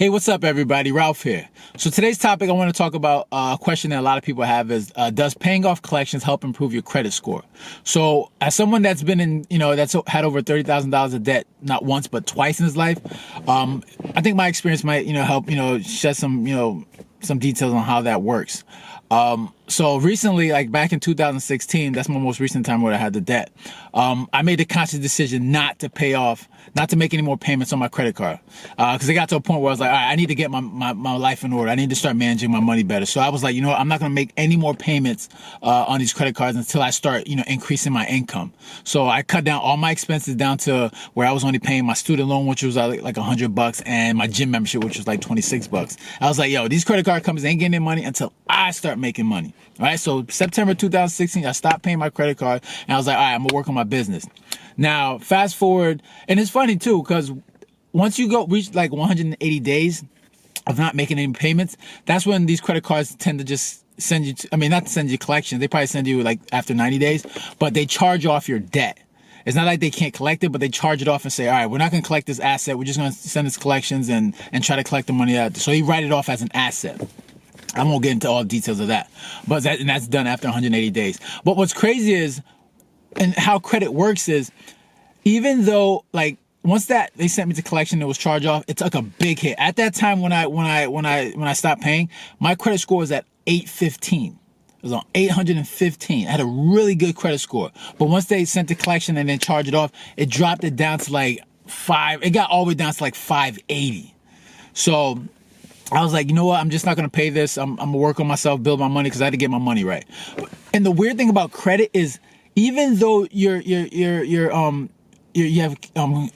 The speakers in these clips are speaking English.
Hey, what's up, everybody? Ralph here. So today's topic, I want to talk about a question that a lot of people have is, does paying off collections help improve your credit score? So as someone that's been in, that's had over $30,000 of debt, not once, but twice in his life, I think my experience might, help, shed some details on how that works. So recently, like back in 2016, that's my most recent time where I had the debt. I made a conscious decision not to make any more payments on my credit card. Cause it got to a point where I was like, all right, I need to get my life in order. I need to start managing my money better. So I was like, I'm not going to make any more payments, on these credit cards until I start, increasing my income. So I cut down all my expenses down to where I was only paying my student loan, which was like $100, and my gym membership, which was like $26. I was like, yo, these credit card companies ain't getting their money until I start making money. All right. So September 2016, I stopped paying my credit card and I was like, all right, I'm gonna work on my business. Now, fast forward, and it's funny too, because once you reach like 180 days of not making any payments, that's when these credit cards tend to just send you not to send you collections. They probably send you like after 90 days, but they charge off your debt. It's not like they can't collect it, but they charge it off and say, all right, we're not going to collect this asset. We're just going to send this collections and try to collect the money out. So you write it off as an asset. I won't get into all the details of that, but that's done after 180 days. But what's crazy is, and how credit works is, even though like once that they sent me to collection, it was charged off. It took a big hit. At that time when I stopped paying, my credit score was at 815. It was on 815. I had a really good credit score. But once they sent the collection and then charged it off, it dropped it down to like 5. It got all the way down to like 580. So I was like, you know what? I'm just not going to pay this. I'm going to work on myself, build my money, because I had to get my money right. And the weird thing about credit is, even though you have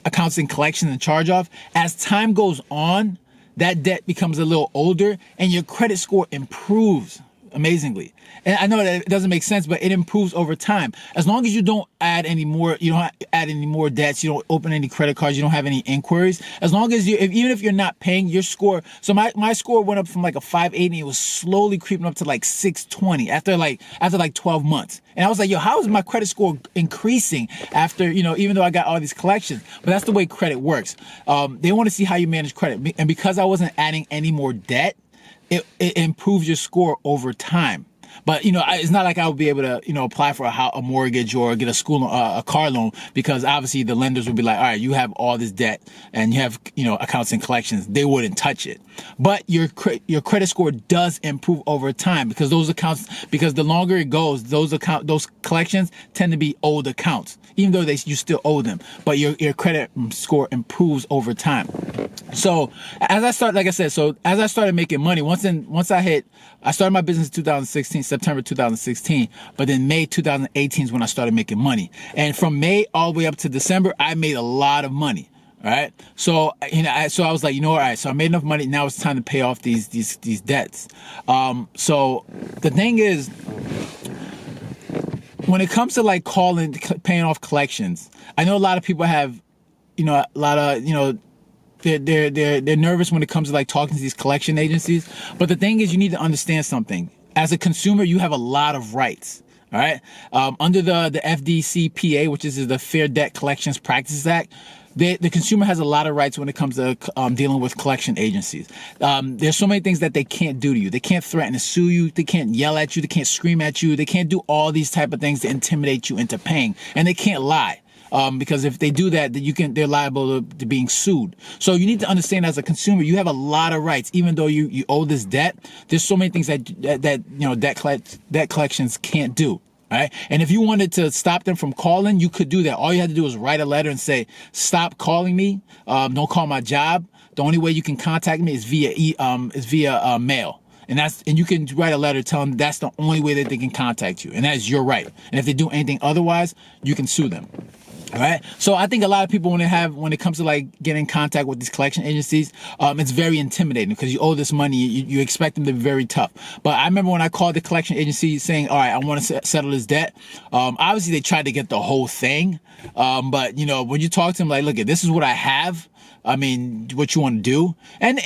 accounts in collection and charge off, as time goes on, that debt becomes a little older and your credit score improves amazingly. And I know that it doesn't make sense, but it improves over time. As long as you don't add any more, you don't add any more debts, you don't open any credit cards, you don't have any inquiries. As long as even if you're not paying your score. So my score went up from like a 580, it was slowly creeping up to like 620 after like 12 months. And I was like, yo, how is my credit score increasing after, even though I got all these collections? But that's the way credit works. They want to see how you manage credit. And because I wasn't adding any more debt, it improves your score over time. But, it's not like I would be able to, apply for a mortgage or get a car loan, because obviously the lenders would be like, all right, you have all this debt and you have, accounts and collections. They wouldn't touch it. But your credit score does improve over time, because because the longer it goes, those collections tend to be old accounts, even though you still owe them. But your credit score improves over time. So as I started making money, I started my business in 2016, September 2016, but then May 2018 is when I started making money. And from May all the way up to December, I made a lot of money. All right. So, so I was like, all right, so I made enough money. Now it's time to pay off these debts. So the thing is, when it comes to like paying off collections, I know a lot of people have, they're nervous when it comes to like talking to these collection agencies. But the thing is, you need to understand something. As a consumer, you have a lot of rights. All right. Under the FDCPA, which is the Fair Debt Collections Practices Act, the consumer has a lot of rights when it comes to dealing with collection agencies. There's so many things that they can't do to you. They can't threaten to sue you. They can't yell at you. They can't scream at you. They can't do all these type of things to intimidate you into paying. And they can't lie. Because if they do that, they're liable to being sued. So you need to understand, as a consumer, you have a lot of rights. Even though you owe this debt, there's so many things that debt collections can't do. All right. And if you wanted to stop them from calling, you could do that. All you had to do is write a letter and say, stop calling me. Don't call my job. The only way you can contact me is via mail. And you can write a letter telling them that's the only way that they can contact you. And that is your right. And if they do anything otherwise, you can sue them. All right. So I think a lot of people, when it comes to like getting in contact with these collection agencies, it's very intimidating, because you owe this money. You expect them to be very tough. But I remember when I called the collection agency saying, all right, I want to settle this debt. Obviously they tried to get the whole thing. But when you talk to them, like, look, this is what I have. What you want to do. And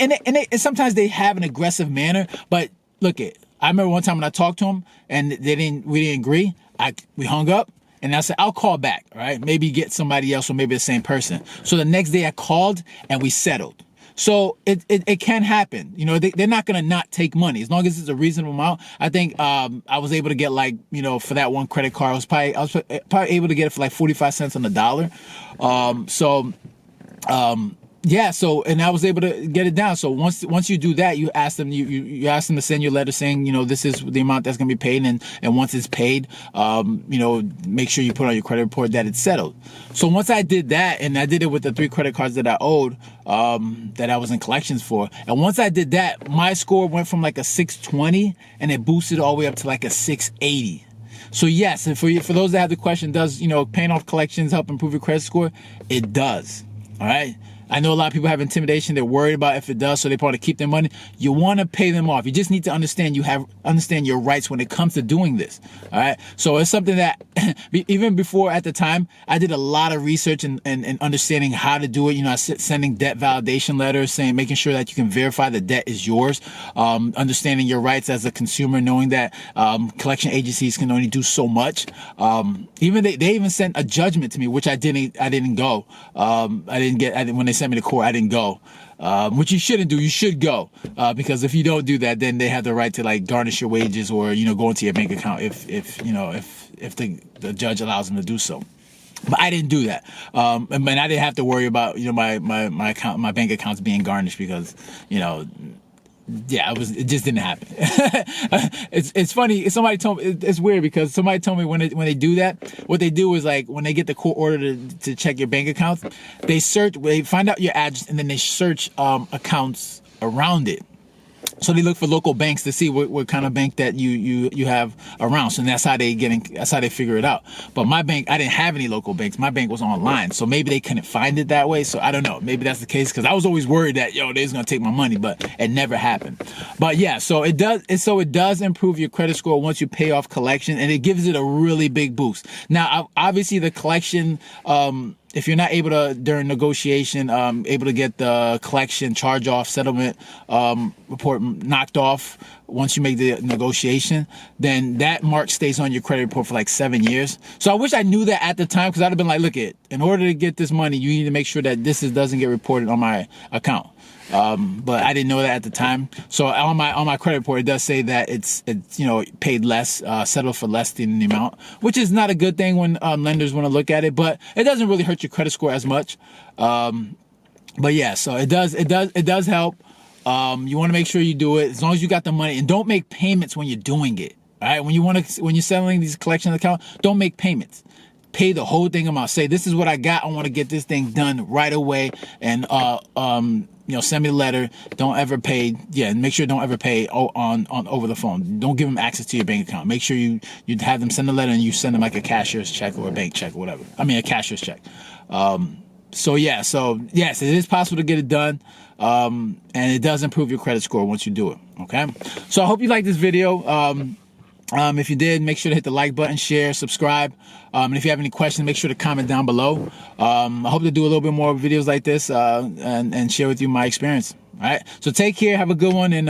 sometimes they have an aggressive manner, but look, I remember one time when I talked to them and we didn't agree. We hung up. And I said, I'll call back, all right? Maybe get somebody else, or maybe the same person. So the next day I called and we settled. So it can happen. You know, they're not gonna not take money as long as it's a reasonable amount. I think I was able to get, like, you know, for that one credit card, I was probably able to get it for like 45 cents on the dollar. Yeah, so, and I was able to get it down. So once you do that, you ask them you ask them to send you a letter saying, you know, this is the amount that's gonna be paid, and once it's paid, you know, make sure you put on your credit report that it's settled. So once I did that, and I did it with the 3 credit cards that I owed, that I was in collections for, and once I did that, my score went from like a 620 and it boosted all the way up to like a 680. So yes, and for those that have the question, does, you know, paying off collections help improve your credit score? It does. All right. I know a lot of people have intimidation. They're worried about if it does, so they probably keep their money. You want to pay them off. You just need to understand understand your rights when it comes to doing this. All right. So it's something that even before, at the time, I did a lot of research and understanding how to do it. You know, I sending debt validation letters, making sure that you can verify the debt is yours. Understanding your rights as a consumer, knowing that collection agencies can only do so much. Even they even sent a judgment to me, which I didn't go. When they sent me to court, I didn't go, which you shouldn't do. You should go, because if you don't do that, then they have the right to, like, garnish your wages, or, you know, go into your bank account if the judge allows them to do so. But I didn't do that, and I didn't have to worry about, you know, my bank accounts being garnished, because, you know, yeah, it just didn't happen. It's funny. Somebody told me, it's weird, because somebody told me when they do that, what they do is, like, when they get the court order to check your bank accounts, they find out your address, and then they search accounts around it. So they look for local banks to see what kind of bank that you have around. So that's how they figure it out. But my bank, I didn't have any local banks. My bank was online. So maybe they couldn't find it that way. So I don't know. Maybe that's the case, because I was always worried that, they're going to take my money, but it never happened. But yeah, so it does improve your credit score once you pay off collection, and it gives it a really big boost. Now, obviously the collection, if you're not able to, during negotiation, able to get the collection charge-off settlement report knocked off once you make the negotiation, then that mark stays on your credit report for like 7 years. So I wish I knew that at the time, because I'd have been like, look, in order to get this money, you need to make sure that this doesn't get reported on my account. But I didn't know that at the time. So on my credit report, it does say that it's you know, paid less, settled for less than the amount, which is not a good thing when lenders want to look at it, but it doesn't really hurt your credit score as much. But yeah, so it does help. You want to make sure you do it as long as you got the money, and don't make payments when you're doing it. All right, when you're selling these collection accounts, don't make payments. Pay the whole thing amount. Say, this is what I got. I want to get this thing done right away, and you know, send me a letter. Don't ever pay. Yeah, make sure don't ever pay on over the phone. Don't give them access to your bank account. Make sure you have them send a letter, and you send them like a cashier's check or a bank check or whatever. I mean, a cashier's check. So yes, it is possible to get it done, and it does improve your credit score once you do it. Okay, so I hope you like this video. If you did, make sure to hit the like button, share, subscribe. And if you have any questions, make sure to comment down below. I hope to do a little bit more videos like this, and share with you my experience. All right, so take care, have a good one, and